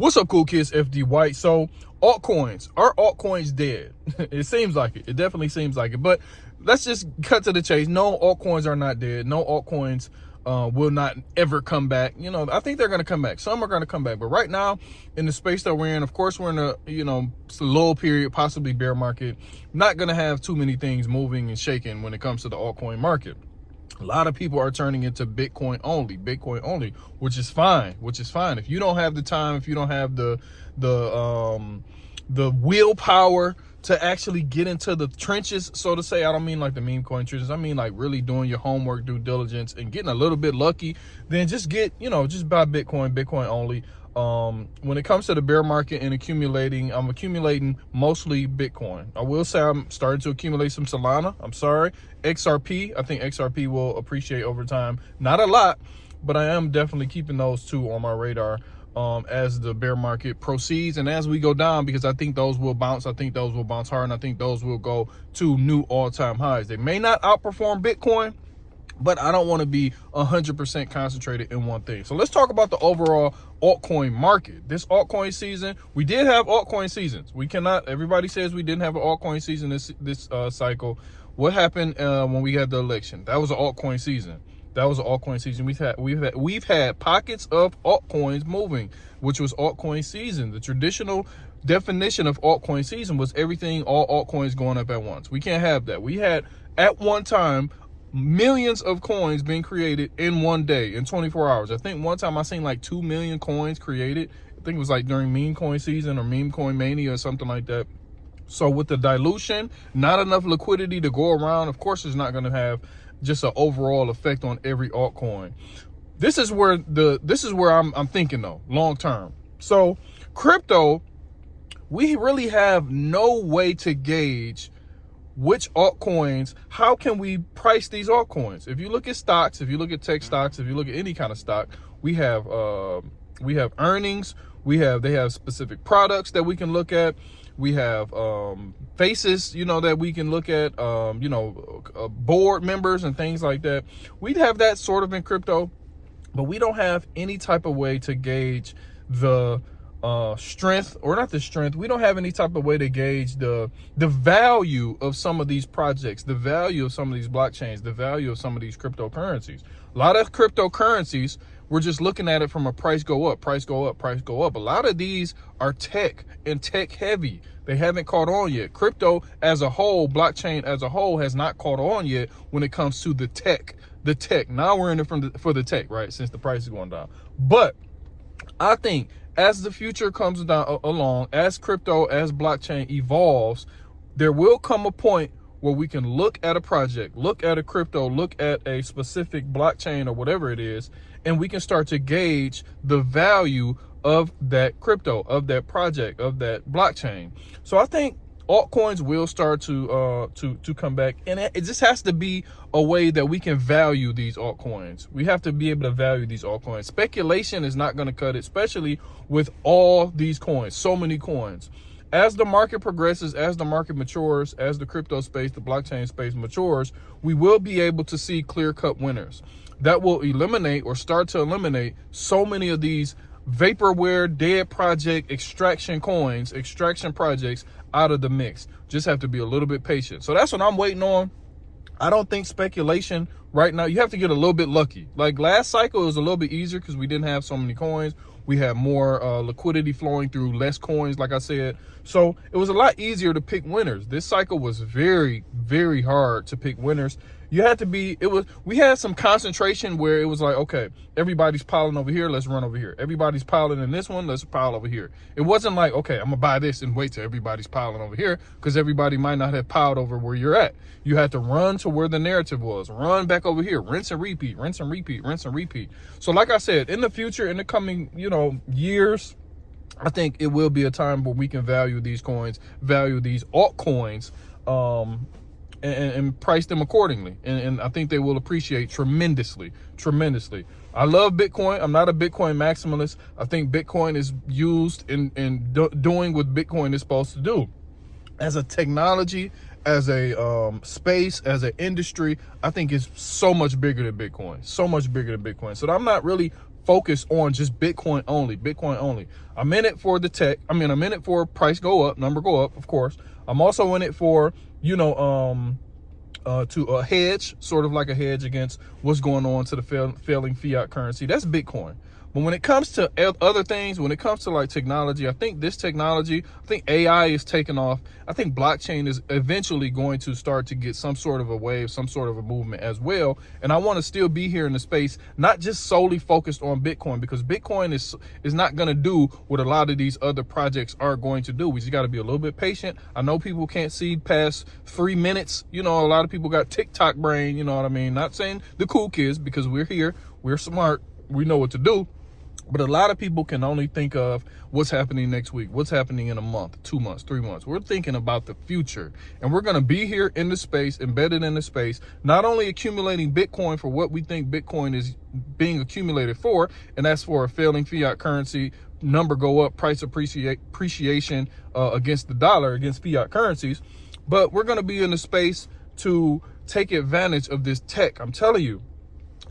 What's up, cool kids? FD White. So altcoins, are altcoins dead? It seems like it. It definitely seems like it. But let's just cut to the chase. No, altcoins are not dead. No, altcoins will not ever come back. You know, I think they're going to come back. Some are going to come back. But right now, in the space that we're in, of course, we're in a, low period, possibly bear market. Not going to have too many things moving and shaking when it comes to the altcoin market. A lot of people are turning into Bitcoin only, which is fine, If you don't have the time, if you don't have the willpower to actually get into the trenches, so to say, I don't mean like the meme coin trenches, I mean like really doing your homework, due diligence, and getting a little bit lucky, then just get, just buy Bitcoin only. When it comes to the bear market and accumulating, I'm accumulating mostly Bitcoin. I will say I'm starting to accumulate some Solana. I'm sorry. XRP, I think XRP will appreciate over time. Not a lot, but I am definitely keeping those two on my radar as the bear market proceeds and as we go down, because I think those will bounce. I think those will bounce hard, and I think those will go to new all-time highs. They may not outperform Bitcoin, but I don't want to be 100% concentrated in one thing. So let's talk about the overall altcoin market. This altcoin season, we did have altcoin seasons. We cannot, everybody says we didn't have an altcoin season this cycle. What happened when we had the election? That was an altcoin season. We've had pockets of altcoins moving, which was altcoin season. The traditional definition of altcoin season was everything, all altcoins going up at once. We can't have that. We had at one time millions of coins being created in one day, in 24 hours. I think one time I seen like 2 million coins created. I think it was like during meme coin season or meme coin mania or something like that. So with the dilution, not enough liquidity to go around, of course it's not going to have just an overall effect on every altcoin. This is where I'm thinking though, long term. So crypto, we really have no way to gauge which altcoins, how can we price these altcoins? If you look at stocks, if you look at tech stocks, if you look at any kind of stock, we have earnings, they have specific products that we can look at. We have faces, that we can look at, board members and things like that. We'd have that sort of in crypto, but we don't have any type of way to gauge the strength, or not the strength. We don't have any type of way to gauge the value of some of these projects, the value of some of these blockchains, the value of some of these cryptocurrencies. A lot of cryptocurrencies, we're just looking at it from a price go up. A lot of these are tech and tech heavy. They haven't caught on yet. Crypto as a whole, blockchain as a whole, has not caught on yet when it comes to the tech. Now we're in it for the tech, right? Since the price is going down. But I think as the future comes down along, as crypto, as blockchain evolves, there will come a point where we can look at a project, look at a crypto, look at a specific blockchain or whatever it is, and we can start to gauge the value of that crypto, of that project, of that blockchain. So I think altcoins will start to come back, and it just has to be a way that we can value these altcoins. We have to be able to value these altcoins. Speculation is not going to cut it, especially with all these coins, so many coins. As the market progresses, as the market matures, as the crypto space, the blockchain space matures, we will be able to see clear-cut winners. That will eliminate, or start to eliminate, so many of these vaporware, dead project, extraction projects out of the mix. Just have to be a little bit patient. So that's what I'm waiting on. I don't think speculation right now, you have to get a little bit lucky. Like last cycle, it was a little bit easier because we didn't have so many coins. We had more liquidity flowing through less coins, like I said. So it was a lot easier to pick winners. This cycle was very, very hard to pick winners. We had some concentration where it was like, okay, everybody's piling over here, let's run over here. Everybody's piling in this one, let's pile over here. It wasn't like, okay, I'm gonna buy this and wait till everybody's piling over here, because everybody might not have piled over where you're at. You had to run to where the narrative was, run back over here, rinse and repeat. So like I said, in the future, in the coming, years, I think it will be a time where we can value these coins, value these altcoins, and price them accordingly. And I think they will appreciate tremendously. I love Bitcoin. I'm not a Bitcoin maximalist. I think Bitcoin is used in doing what Bitcoin is supposed to do. As a technology, as a space, as an industry, I think it's so much bigger than Bitcoin. So I'm not really focused on just Bitcoin only, Bitcoin only. I'm in it for the tech. I'm in it for price go up, number go up, of course. I'm also in it for, to hedge, sort of like a hedge against what's going on to the failing fiat currency. That's Bitcoin. But when it comes to other things, when it comes to like technology, I think AI is taking off. I think blockchain is eventually going to start to get some sort of a wave, some sort of a movement as well. And I want to still be here in the space, not just solely focused on Bitcoin, because Bitcoin is not going to do what a lot of these other projects are going to do. We just got to be a little bit patient. I know people can't see past 3 minutes. A lot of people got TikTok brain, you know what I mean? Not saying the cool kids, because we're here, we're smart, we know what to do. But a lot of people can only think of what's happening next week, what's happening in a month, 2 months, 3 months. We're thinking about the future, and we're going to be here in the space, embedded in the space, not only accumulating Bitcoin for what we think Bitcoin is being accumulated for, and that's for a failing fiat currency, number go up, price appreciation against the dollar, against fiat currencies. But we're going to be in the space to take advantage of this tech. I'm telling you,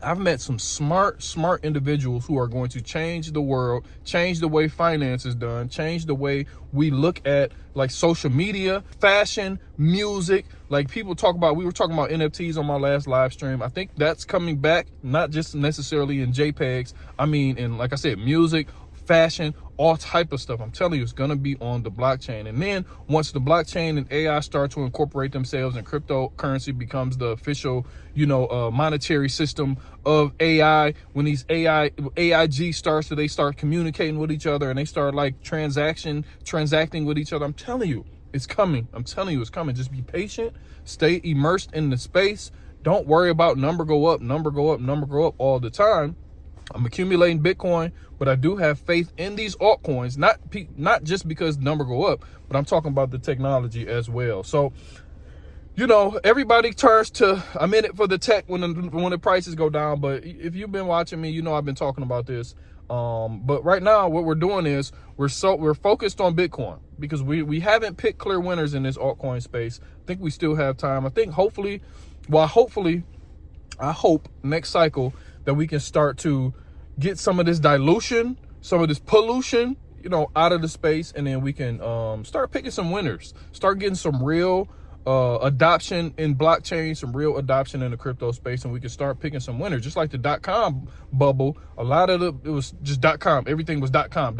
I've met some smart individuals who are going to change the world, change the way finance is done, change the way we look at like social media, fashion, music. Like we were talking about NFTs on my last live stream. I think that's coming back, not just necessarily in JPEGs. I mean, in, like I said, music, fashion, all type of stuff. I'm telling you, it's going to be on the blockchain. And then once the blockchain and AI start to incorporate themselves and cryptocurrency becomes the official, monetary system of AI, when these AIG starts, so they start communicating with each other and they start like transacting with each other. I'm telling you, it's coming. I'm telling you, it's coming. Just be patient, stay immersed in the space. Don't worry about number go up all the time. I'm accumulating Bitcoin, but I do have faith in these altcoins, not just because number go up, but I'm talking about the technology as well. So, everybody turns to, I'm in it for the tech when the prices go down. But if you've been watching me, I've been talking about this. But right now, what we're doing is we're focused on Bitcoin, because we haven't picked clear winners in this altcoin space. I think we still have time. I think hopefully, I hope next cycle that we can start to get some of this dilution, some of this pollution, out of the space. And then we can start picking some winners, start getting some real adoption in blockchain, some real adoption in the crypto space. And we can start picking some winners, just like the .com bubble. A lot of it was just .com. Everything was .com.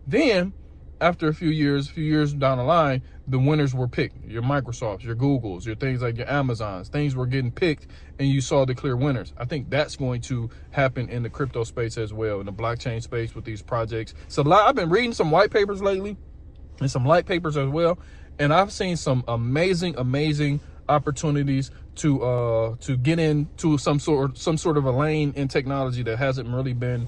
Then after a few years down the line, the winners were picked. Your Microsofts, your Googles, your things like your Amazons, things were getting picked, and you saw the clear winners. I think that's going to happen in the crypto space as well, in the blockchain space with these projects. So I've been reading some white papers lately, and some light papers as well, and I've seen some amazing opportunities to get into some sort of a lane in technology that hasn't really been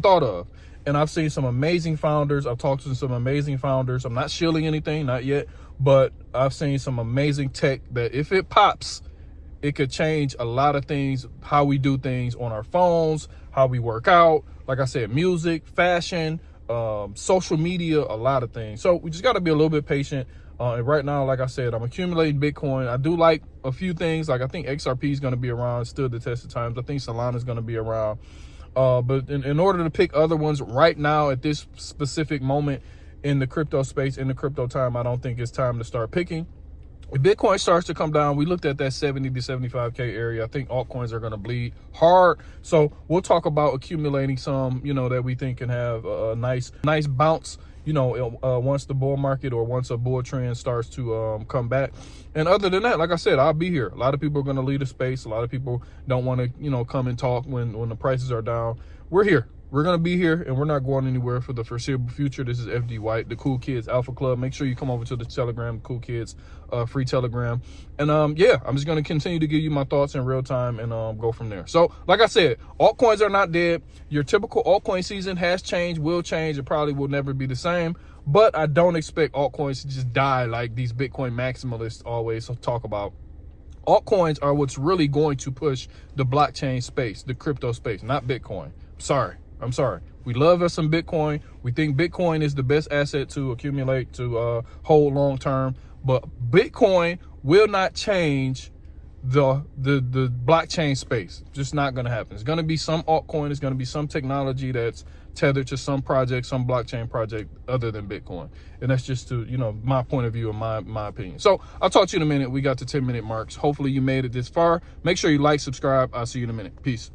thought of. And I've seen some amazing founders. I've talked to some amazing founders. I'm not shilling anything, not yet, but I've seen some amazing tech that if it pops, it could change a lot of things, how we do things on our phones, how we work out, like I said, music, fashion, social media, a lot of things. So we just got to be a little bit patient. And right now, like I said, I'm accumulating Bitcoin. I do like a few things. Like I think XRP is going to be around, stood the test of times. I think Solana is going to be around. But in order to pick other ones right now at this specific moment in the crypto space, in the crypto time, I don't think it's time to start picking. If Bitcoin starts to come down, we looked at that 70 to 75K area. I think altcoins are going to bleed hard. So we'll talk about accumulating some, that we think can have a nice bounce, once the bull market or once a bull trend starts to come back. And other than that, like I said, I'll be here. A lot of people are going to leave the space. A lot of people don't want to, come and talk when the prices are down. We're here. We're going to be here, and we're not going anywhere for the foreseeable future. This is FD White, the Cool Kids Alpha Club. Make sure you come over to the Telegram, Cool Kids, free Telegram. And I'm just going to continue to give you my thoughts in real time and go from there. So, like I said, altcoins are not dead. Your typical altcoin season has changed, will change. It probably will never be the same. But I don't expect altcoins to just die like these Bitcoin maximalists always talk about. Altcoins are what's really going to push the blockchain space, the crypto space, not Bitcoin. I'm sorry. We love us some Bitcoin. We think Bitcoin is the best asset to accumulate, to hold long term. But Bitcoin will not change the blockchain space. Just not going to happen. It's going to be some altcoin. It's going to be some technology that's tethered to some project, some blockchain project other than Bitcoin. And that's just to, you know, my point of view and my opinion. So I'll talk to you in a minute. We got the 10-minute marks. Hopefully you made it this far. Make sure you like, subscribe. I'll see you in a minute. Peace.